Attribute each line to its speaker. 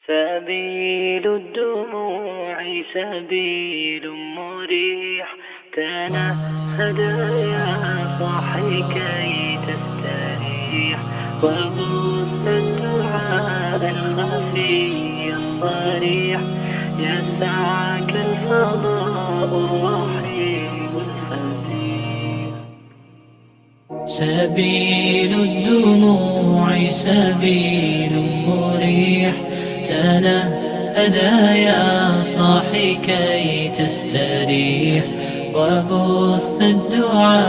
Speaker 1: سبيل الدموع سبيل مريح، تنهد يا صاحي كي تستريح، وبث الدعاء الخفي الصريح، يسعك الفضاء الرحيم الفسيح. سبيل الدموع سبيل مريح، تنهد يا صاحي كي تستريح، وبث الدعاء